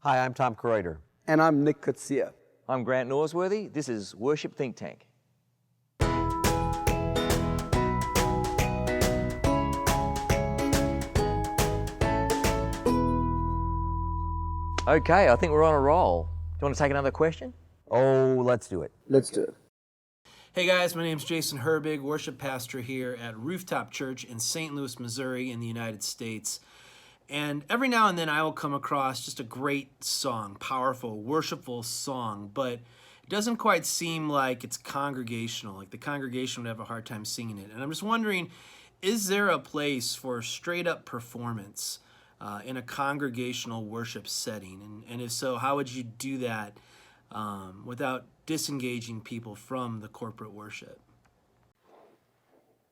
Hi, I'm Tom Kraeuter. And I'm Nick Coetzee. I'm Grant Norsworthy. This is Worship Think Tank. Okay, I think we're on a roll. Do you want to take another question? Oh, let's do it. Let's do it. Hey guys, my name's Jason Herbig, worship pastor here at Rooftop Church in St. Louis, Missouri in the United States. And every now and then I will come across just a great song, powerful, worshipful song, but it doesn't quite seem like it's congregational, like the congregation would have a hard time singing it. And I'm just wondering, is there a place for straight up performance in a congregational worship setting? And if so, how would you do that without disengaging people from the corporate worship?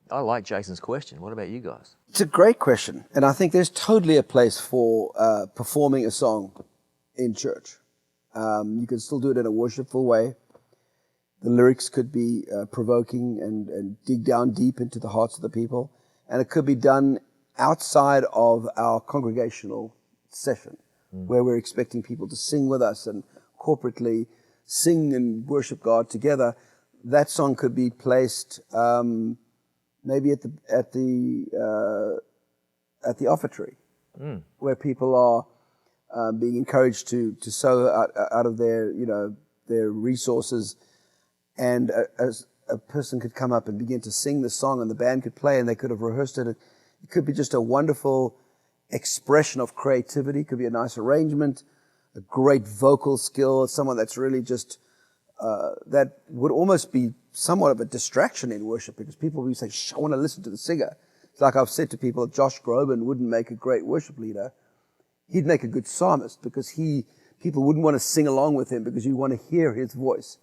I like Jason's question. What about you guys? It's a great question. And I think there's totally a place for performing a song in church. You can still do it in a worshipful way. The lyrics could be provoking and dig down deep into the hearts of the people. And it could be done outside of our congregational session, where we're expecting people to sing with us and corporately sing and worship God together. That song could be placed maybe at the offertory, where people are being encouraged to sow out of their resources, and a person could come up and begin to sing the song, and the band could play, and they could have rehearsed it. It could be just a wonderful expression of creativity. It could be a nice arrangement, a great vocal skill, someone that's really just that would almost be somewhat of a distraction in worship, because people will say, I want to listen to the singer. It's like I've said to people, Josh Groban wouldn't make a great worship leader. He'd make a good psalmist, because people wouldn't want to sing along with him because you want to hear his voice.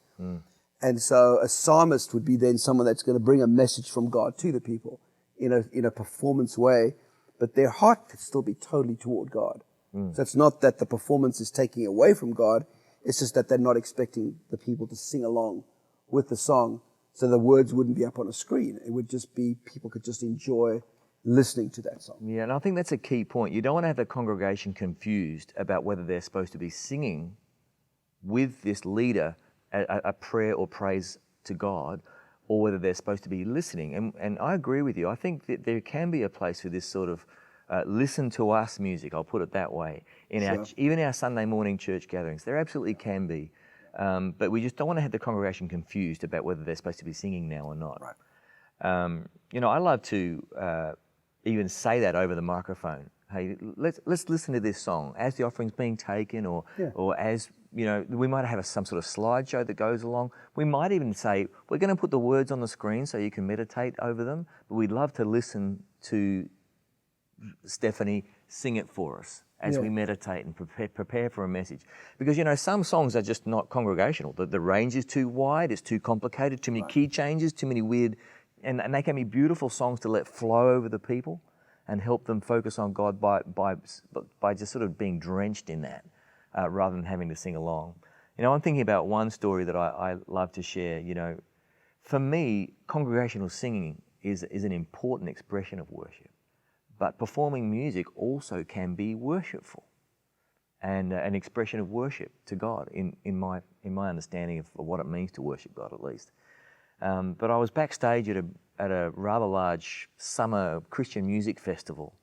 And so a psalmist would be then someone that's going to bring a message from God to the people in a performance way, but their heart could still be totally toward God. So it's not that the performance is taking away from God, it's just that they're not expecting the people to sing along with the song, so the words wouldn't be up on a screen. It would just be, people could just enjoy listening to that song. Yeah, and I think that's a key point. You don't want to have the congregation confused about whether they're supposed to be singing with this leader a prayer or praise to God, or whether they're supposed to be listening. And I agree with you. I think that there can be a place for this sort of listen to us music, I'll put it that way, in even our Sunday morning church gatherings. There absolutely can be. But we just don't want to have the congregation confused about whether they're supposed to be singing now or not. Right. I love to even say that over the microphone. Hey, let's listen to this song as the offering's being taken, or as, we might have some sort of slideshow that goes along. We might even say, we're going to put the words on the screen so you can meditate over them, but we'd love to listen to Stephanie sing it for us as we meditate and prepare for a message. Because, some songs are just not congregational. The range is too wide, it's too complicated, too many key changes, too many weird, and they can be beautiful songs to let flow over the people and help them focus on God by just sort of being drenched in that, rather than having to sing along. I'm thinking about one story that I love to share. For me, congregational singing is an important expression of worship. But performing music also can be worshipful and an expression of worship to God in my understanding of what it means to worship God, at least. But I was backstage at a rather large summer Christian music festival.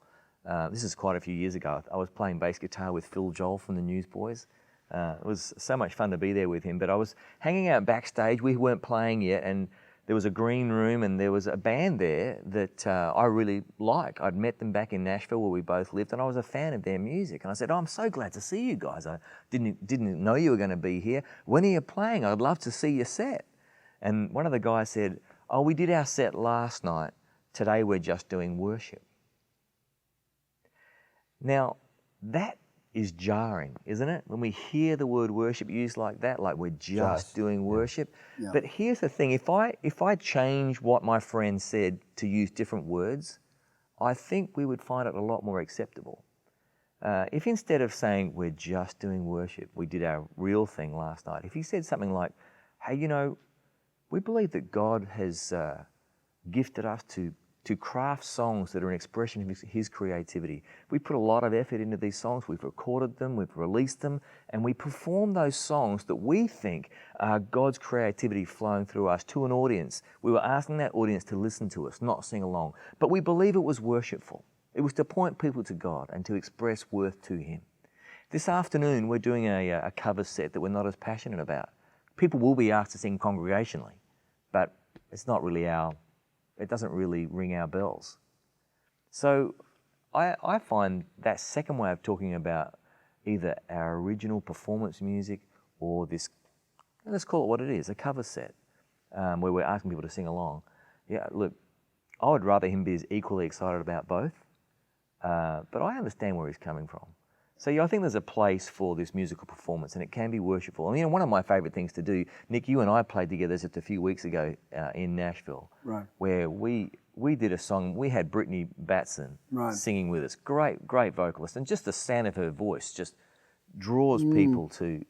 This is quite a few years ago. I was playing bass guitar with Phil Joel from the Newsboys. It was so much fun to be there with him. But I was hanging out backstage. We weren't playing yet, and there was a green room, and there was a band there that I really like. I'd met them back in Nashville, where we both lived, and I was a fan of their music. And I said, I'm so glad to see you guys. I didn't know you were going to be here. When are you playing? I'd love to see your set. And one of the guys said, we did our set last night. Today we're just doing worship. Now, that is jarring, isn't it? When we hear the word worship used like that, like we're just doing worship. Yeah. But here's the thing, if I change what my friend said to use different words, I think we would find it a lot more acceptable. If instead of saying we're just doing worship, we did our real thing last night, if he said something like, hey, we believe that God has gifted us to to craft songs that are an expression of his creativity. We put a lot of effort into these songs. We've recorded them, we've released them, and we perform those songs that we think are God's creativity flowing through us to an audience. We were asking that audience to listen to us, not sing along. But we believe it was worshipful. It was to point people to God and to express worth to Him. This afternoon, we're doing a cover set that we're not as passionate about. People will be asked to sing congregationally, but it's not really it doesn't really ring our bells. So I find that second way of talking about either our original performance music or this, let's call it what it is, a cover set, where we're asking people to sing along. Yeah, look, I would rather him be as equally excited about both, but I understand where he's coming from. So yeah, I think there's a place for this musical performance, and it can be worshipful. And one of my favourite things to do, Nick, you and I played together just a few weeks ago in Nashville, Right. where we did a song. We had Brittany Batson singing with us, great vocalist, and just the sound of her voice just draws people to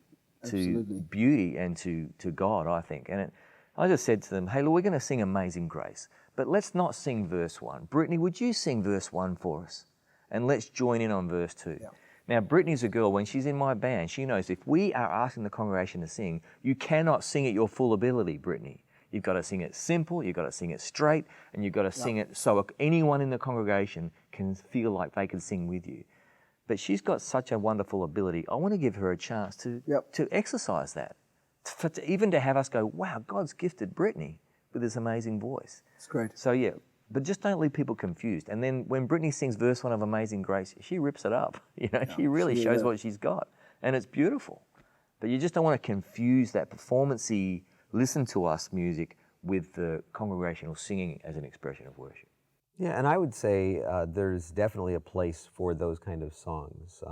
beauty and to God, I think. And I just said to them, hey, look, we're going to sing Amazing Grace, but let's not sing verse 1. Brittany, would you sing verse 1 for us? And let's join in on verse 2. Yeah. Now, Brittany's a girl, when she's in my band, she knows if we are asking the congregation to sing, you cannot sing at your full ability, Brittany. You've got to sing it simple, you've got to sing it straight, and you've got to sing it so anyone in the congregation can feel like they can sing with you. But she's got such a wonderful ability. I want to give her a chance to exercise that, even to have us go, wow, God's gifted Brittany with this amazing voice. It's great. So yeah, but just don't leave people confused. And then when Brittany sings verse 1 of Amazing Grace, she rips it up. She really shows what she's got. And it's beautiful. But you just don't want to confuse that performance-y, listen to us music with the congregational singing as an expression of worship. Yeah, and I would say there's definitely a place for those kind of songs.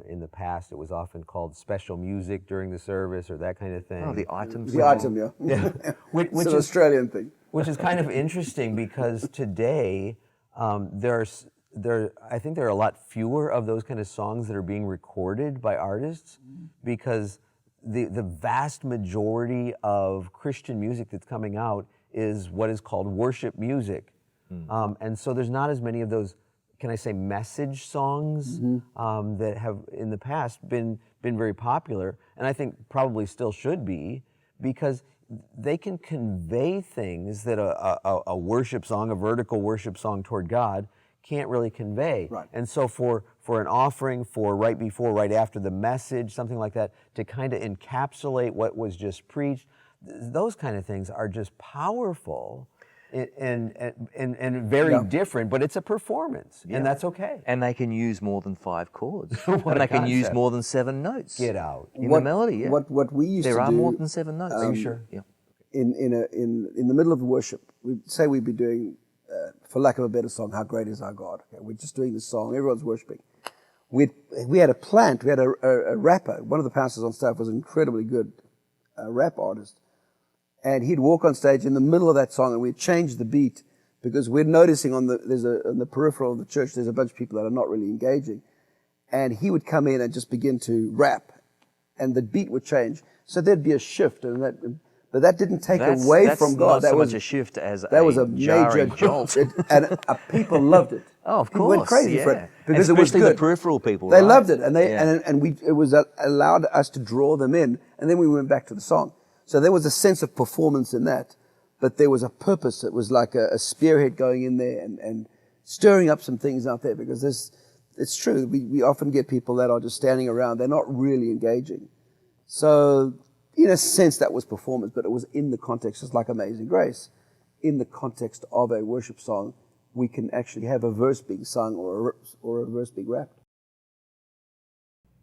In the past, it was often called special music during the service or that kind of thing. Oh, the item The song. item, yeah. Which it's an is Australian thing. Which is kind of interesting because today I think there are a lot fewer of those kind of songs that are being recorded by artists, because the vast majority of Christian music that's coming out is what is called worship music. And so there's not as many of those, can I say, message songs that have in the past been very popular, and I think probably still should be, because they can convey things that a worship song, a vertical worship song toward God, can't really convey. Right. And so for an offering, for right before, right after the message, something like that, to kind of encapsulate what was just preached, those kind of things are just powerful and very different, but it's a performance, and that's okay. And they can use more than 5 chords. What and a they can use concept. more than 7 notes. Get out. In the melody, yeah. What we used there to are do, more than 7 notes. Are you sure? Yeah. in the middle of the worship, we'd be doing, for lack of a better song, How Great Is Our God. Okay, we're just doing this song, everyone's worshiping. We had a plant, we had a rapper. One of the pastors on staff was an incredibly good rap artist. And he'd walk on stage in the middle of that song, and we'd change the beat, because we're noticing on the peripheral of the church, there's a bunch of people that are not really engaging. And he would come in and just begin to rap, and the beat would change. So there'd be a shift, but that didn't take away from God. That That was was a shift as that was a jarring major jolt. and people loved it. Oh, of People course, went crazy for yeah. it because it was Especially good. the peripheral people. They right? loved it, and it was allowed us to draw them in, and then we went back to the song. So there was a sense of performance in that, but there was a purpose. It was like a spearhead going in there and stirring up some things out there, because it's true. We often get people that are just standing around. They're not really engaging. So in a sense, that was performance, but it was in the context, just like Amazing Grace. In the context of a worship song, we can actually have a verse being sung or a verse being rapped.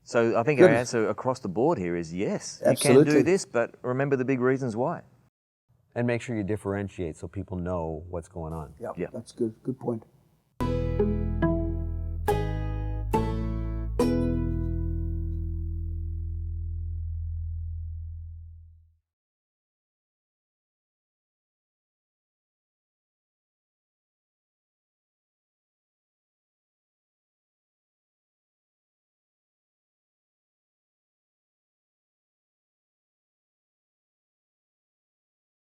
So I think our answer across the board here is yes. Absolutely. You can do this, but remember the big reasons why. And make sure you differentiate so people know what's going on. Yeah, that's good. Good point.